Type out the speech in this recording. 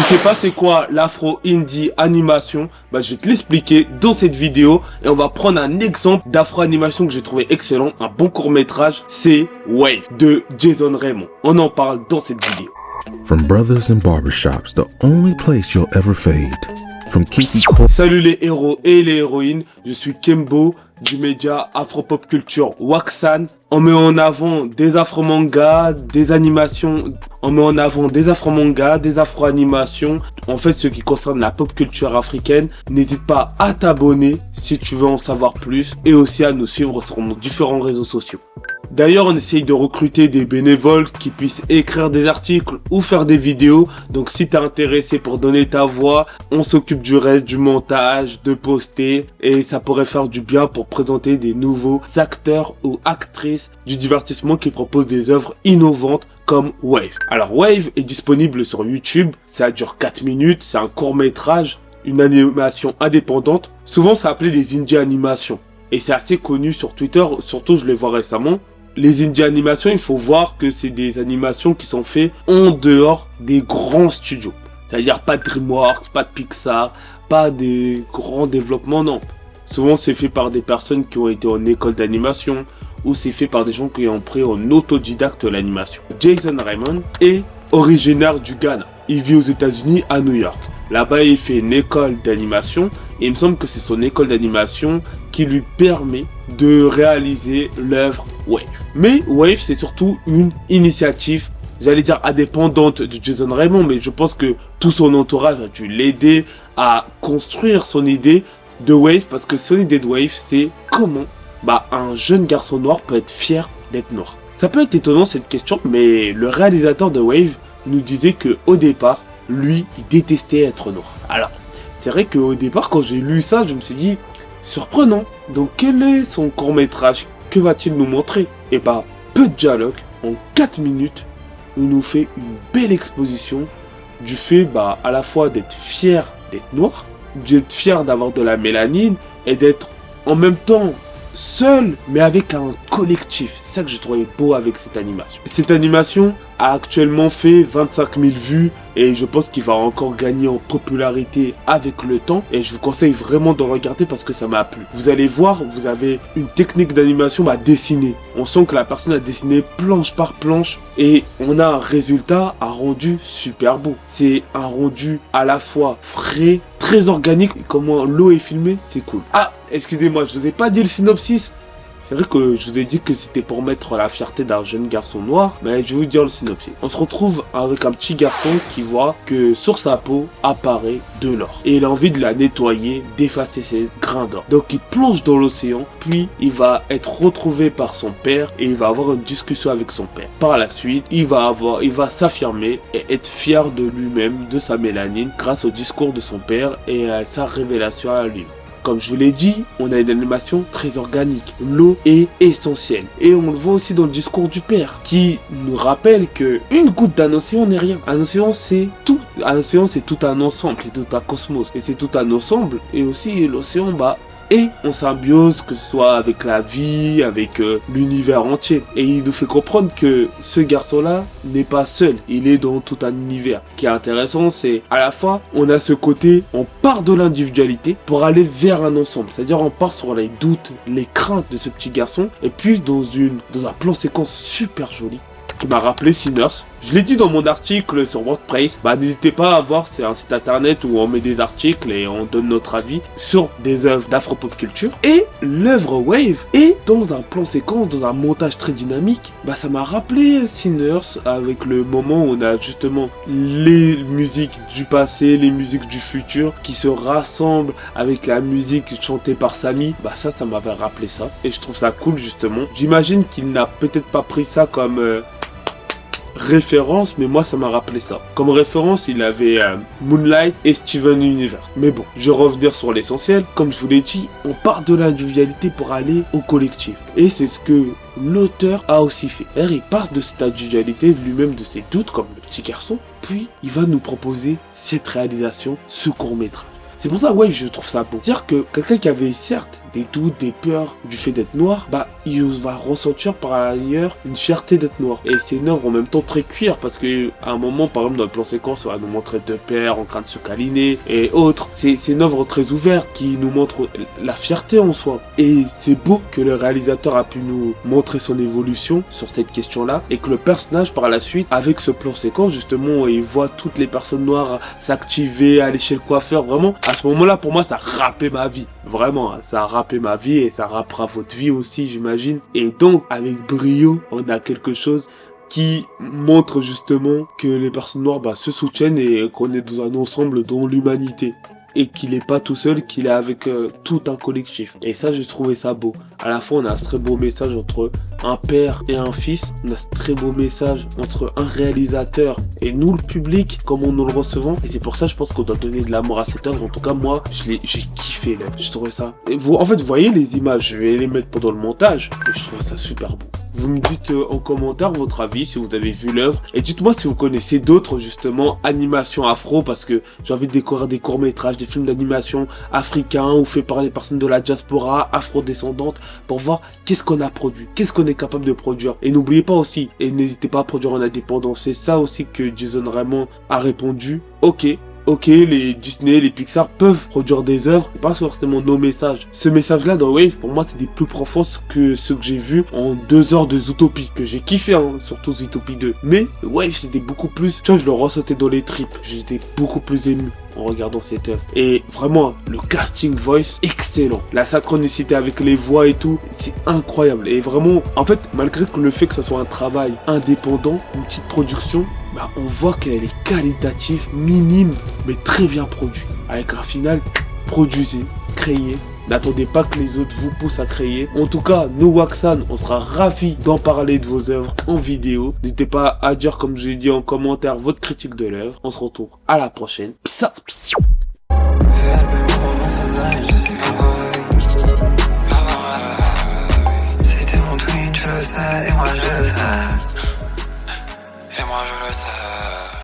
Tu sais pas c'est quoi l'afro-indie animation? Bah je vais te l'expliquer dans cette vidéo et on va prendre un exemple d'afro-animation que j'ai trouvé excellent, un bon court-métrage, c'est Wave de Jason Reitman. On en parle dans cette vidéo. From brothers and barbershops, the only place you'll ever fade. From Kiki. Salut les héros et les héroïnes, je suis Kembo du média Afro-Pop Culture Waxan. On met en avant des afro-mangas, des animations, on met en avant des afro-mangas, des afro-animations. En fait, ce qui concerne la pop culture africaine, n'hésite pas à t'abonner si tu veux en savoir plus et aussi à nous suivre sur nos différents réseaux sociaux. D'ailleurs, on essaye de recruter des bénévoles qui puissent écrire des articles ou faire des vidéos. Donc si t'es intéressé pour donner ta voix, on s'occupe du reste, du montage, de poster. Et ça pourrait faire du bien pour présenter des nouveaux acteurs ou actrices du divertissement qui proposent des œuvres innovantes comme Wave. Alors Wave est disponible sur YouTube, ça dure 4 minutes, c'est un court métrage, une animation indépendante. Souvent c'est appelé des indie animations. Et c'est assez connu sur Twitter, surtout je les vois récemment. Les indie animations, il faut voir que c'est des animations qui sont faites en dehors des grands studios. C'est-à-dire pas de DreamWorks, pas de Pixar, pas des grands développements, non. Souvent c'est fait par des personnes qui ont été en école d'animation ou c'est fait par des gens qui ont pris en autodidacte l'animation. Jason Reitman est originaire du Ghana. Il vit aux États-Unis à New York. Là-bas, il fait une école d'animation et il me semble que c'est son école d'animation qui lui permet de réaliser l'œuvre Wave. Mais Wave, c'est surtout une initiative, j'allais dire indépendante de Jason Reitman, mais je pense que tout son entourage a dû l'aider à construire son idée de Wave, parce que son idée de Wave, c'est comment un jeune garçon noir peut être fier d'être noir. Ça peut être étonnant cette question, mais le réalisateur de Wave nous disait que au départ, lui, il détestait être noir. Alors, c'est vrai qu'au départ, quand j'ai lu ça, je me suis dit, surprenant. Donc, quel est son court-métrage? Que va-t-il nous montrer? Et peu de dialogue. En 4 minutes, il nous fait une belle exposition du fait, à la fois d'être fier d'être noir, d'être fier d'avoir de la mélanine et d'être en même temps seul, mais avec un collectif. C'est ça que j'ai trouvé beau avec cette animation. Cette animation a actuellement fait 25 000 vues et je pense qu'il va encore gagner en popularité avec le temps. Et je vous conseille vraiment de regarder parce que ça m'a plu. Vous allez voir, vous avez une technique d'animation dessinée. On sent que la personne a dessiné planche par planche et on a un résultat, un rendu super beau. C'est un rendu à la fois frais, très organique. Comment l'eau est filmée, c'est cool. Ah, excusez-moi, je vous ai pas dit le synopsis. C'est vrai que je vous ai dit que c'était pour mettre la fierté d'un jeune garçon noir, mais je vais vous dire le synopsis. On se retrouve avec un petit garçon qui voit que sur sa peau apparaît de l'or. Et il a envie de la nettoyer, d'effacer ses grains d'or. Donc il plonge dans l'océan, puis il va être retrouvé par son père et il va avoir une discussion avec son père. Par la suite, il va s'affirmer et être fier de lui-même, de sa mélanine, grâce au discours de son père et à sa révélation à lui. Comme je vous l'ai dit, on a une animation très organique. L'eau est essentielle. Et on le voit aussi dans le discours du père, qui nous rappelle que une goutte d'un océan n'est rien. Un océan, c'est tout. Un océan, c'est tout un ensemble, c'est tout un cosmos. Et c'est tout un ensemble. Et aussi, l'océan, et en symbiose, que ce soit avec la vie, avec l'univers entier. Et il nous fait comprendre que ce garçon-là n'est pas seul, il est dans tout un univers. Ce qui est intéressant, c'est à la fois, on a ce côté, on part de l'individualité pour aller vers un ensemble. C'est-à-dire, on part sur les doutes, les craintes de ce petit garçon, et puis dans un plan séquence super joli, qui m'a rappelé Sinners. Je l'ai dit dans mon article sur WordPress, n'hésitez pas à voir, c'est un site internet où on met des articles et on donne notre avis sur des œuvres d'Afro-Pop Culture. Et l'œuvre Wave est dans un plan séquence, dans un montage très dynamique. Ça m'a rappelé Sinners avec le moment où on a justement les musiques du passé, les musiques du futur qui se rassemblent avec la musique chantée par Sami. Ça m'avait rappelé ça et je trouve ça cool justement. J'imagine qu'il n'a peut-être pas pris ça comme référence, mais moi ça m'a rappelé ça. Comme référence, il avait Moonlight et Steven Universe. Mais bon, je vais revenir sur l'essentiel. Comme je vous l'ai dit, on part de l'individualité pour aller au collectif. Et c'est ce que l'auteur a aussi fait. Il part de cette individualité, lui-même de ses doutes, comme le petit garçon, puis il va nous proposer cette réalisation, ce court-métrage. C'est pour ça, je trouve ça beau. C'est-à-dire que quelqu'un qui avait certes des doutes, des peurs du fait d'être noir, bah il va ressentir par ailleurs une fierté d'être noir. Et c'est une œuvre en même temps très cuir parce que à un moment, par exemple dans le plan séquence, on va nous montrer deux pères en train de se câliner et autres. C'est une œuvre très ouverte qui nous montre la fierté en soi. Et c'est beau que le réalisateur a pu nous montrer son évolution sur cette question-là et que le personnage par la suite, avec ce plan séquence justement, il voit toutes les personnes noires s'activer, aller chez le coiffeur. Vraiment, à ce moment-là, pour moi, ça a râpé ma vie. Vraiment, ça a râpé ma vie et ça râpera votre vie aussi, j'imagine. Et donc, avec brio, on a quelque chose qui montre justement que les personnes noires se soutiennent et qu'on est dans un ensemble dans l'humanité. Et qu'il n'est pas tout seul, qu'il est avec tout un collectif. Et ça, j'ai trouvé ça beau. À la fois, on a un très beau message entre un père et un fils. On a ce très beau message entre un réalisateur et nous, le public, comment nous le recevons. Et c'est pour ça, je pense qu'on doit donner de l'amour à cette œuvre. En tout cas, moi, j'ai kiffé l'œuvre. Je trouvais ça... Et vous, en fait, vous voyez les images, je vais les mettre pendant le montage. Et je trouve ça super beau. Vous me dites en commentaire votre avis si vous avez vu l'œuvre. Et dites-moi si vous connaissez d'autres, justement, animations afro. Parce que j'ai envie de découvrir des courts-métrages, des films d'animation africains ou faits par des personnes de la diaspora afro-descendante pour voir qu'est-ce qu'on a produit, qu'est-ce qu'on est capable de produire. Et n'oubliez pas aussi, et n'hésitez pas à produire en indépendant. C'est ça aussi que Jason Raymond a répondu. Ok, les Disney, les Pixar peuvent produire des œuvres, pas forcément nos messages. Ce message-là dans Wave, pour moi, c'est des plus profonds que ceux que j'ai vus en 2 heures de Zootopie, que j'ai kiffé, surtout Zootopie 2. Mais Wave, c'était beaucoup plus, tu vois, je le ressentais dans les tripes. J'étais beaucoup plus ému en regardant cette œuvre. Et vraiment, le casting voice, excellent. La synchronicité avec les voix et tout, c'est incroyable. Et vraiment, en fait, malgré que le fait que ce soit un travail indépendant, une petite production, on voit qu'elle est qualitative, minime, mais très bien produite. Avec un final, produisez, créez. N'attendez pas que les autres vous poussent à créer. En tout cas, nous, Waxan, on sera ravis d'en parler de vos œuvres en vidéo. N'hésitez pas à dire, comme je l'ai dit en commentaire, votre critique de l'œuvre. On se retrouve à la prochaine. Peace out. C'était mon twin, je le sais, et moi je le sais. Et moi je le sais.